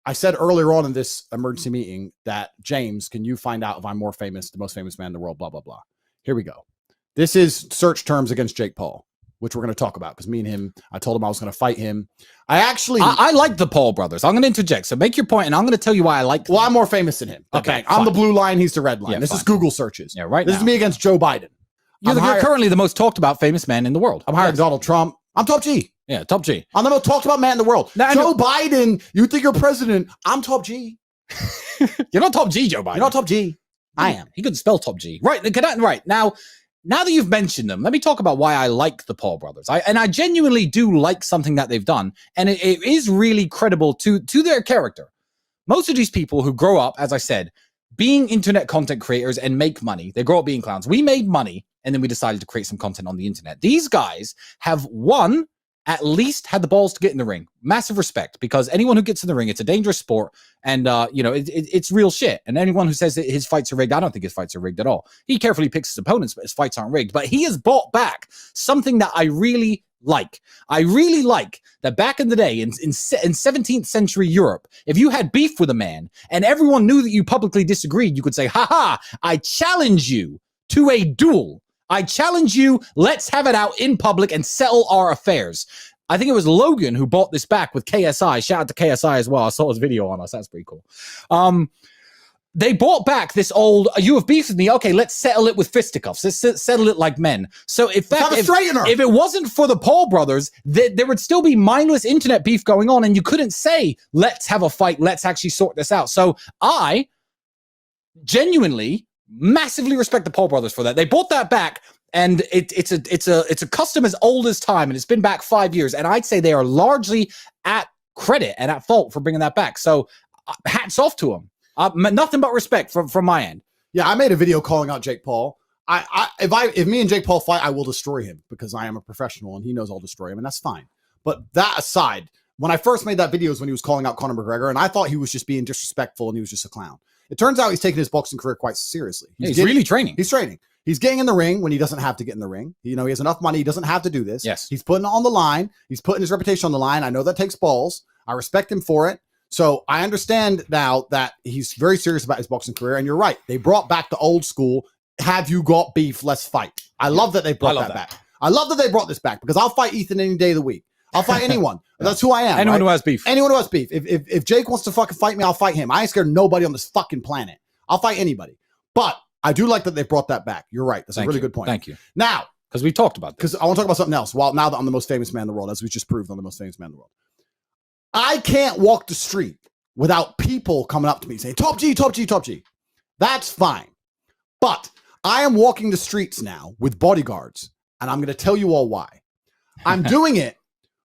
I said earlier on in this emergency meeting that, James, can you find out if I'm more famous, the most famous man in the world, blah, blah, blah. Here we go. This is search terms against Jake Paul, which we're going to talk about because me and him, I told him I was going to fight him. I like the Paul brothers. I'm going to interject. So make your point, and I'm going to tell you why I like them. Well, I'm more famous than him. Okay. I'm the blue line. He's the red line. Yeah, this is Google searches. Yeah, right. This is me against Joe Biden. You're currently the most talked about famous man in the world. I'm hiring Donald Trump. I'm top G. Yeah, top G. I'm the most talked about man in the world. Now, Joe Biden, you think you're president. I'm top G. You're not top G, Joe Biden. You're not top G. I am. He couldn't spell top G. Right. Right. Now that you've mentioned them, let me talk about why I like the Paul brothers. I genuinely do like something that they've done. And it is really credible to their character. Most of these people who grow up, as I said, being internet content creators and make money, they grow up being clowns. We made money and then we decided to create some content on the internet. These guys have at least had the balls to get in the ring. Massive respect, because anyone who gets in the ring, it's a dangerous sport, and it's real shit. And anyone who says that his fights are rigged, I don't think his fights are rigged at all. He carefully picks his opponents, but his fights aren't rigged. But he has bought back something that I really like. I really like that back in the day, in 17th century Europe, if you had beef with a man and everyone knew that you publicly disagreed, you could say, "Ha, I challenge you to a duel. I challenge you, let's have it out in public and settle our affairs." I think it was Logan who bought this back with KSI. Shout out to KSI as well. I saw his video on us. That's pretty cool. They bought back this old, you have beef with me. Okay, let's settle it with fisticuffs. Let's settle it like men. So if it wasn't for the Paul brothers, there would still be mindless internet beef going on, and you couldn't say, let's have a fight. Let's actually sort this out. So I genuinely massively respect the Paul brothers for that. They bought that back, and it's a custom as old as time, and it's been back 5 years. And I'd say they are largely at credit and at fault for bringing that back. So hats off to them. Nothing but respect from my end. Yeah, I made a video calling out Jake Paul. If me and Jake Paul fight, I will destroy him because I am a professional and he knows I'll destroy him, and that's fine. But that aside, when I first made that video was when he was calling out Conor McGregor, and I thought he was just being disrespectful and he was just a clown. It turns out he's taking his boxing career quite seriously. He's really training. He's training. He's getting in the ring when he doesn't have to get in the ring. You know, he has enough money. He doesn't have to do this. Yes. He's putting it on the line. He's putting his reputation on the line. I know that takes balls. I respect him for it. So I understand now that he's very serious about his boxing career. And you're right. They brought back the old school, have you got beef? Let's fight. I love that they brought that back. I love that they brought this back because I'll fight Ethan any day of the week. I'll fight anyone. Yeah. That's who I am. Anyone who has beef. Anyone who has beef. If Jake wants to fucking fight me, I'll fight him. I ain't scared of nobody on this fucking planet. I'll fight anybody. But I do like that they brought that back. You're right. That's a really good point. Thank you. Now, because we talked about this. Because I want to talk about something else. Well, now that I'm the most famous man in the world, as we just proved, I'm the most famous man in the world. I can't walk the street without people coming up to me saying, top G, top G, top G. That's fine. But I am walking the streets now with bodyguards, and I'm going to tell you all why. I'm doing it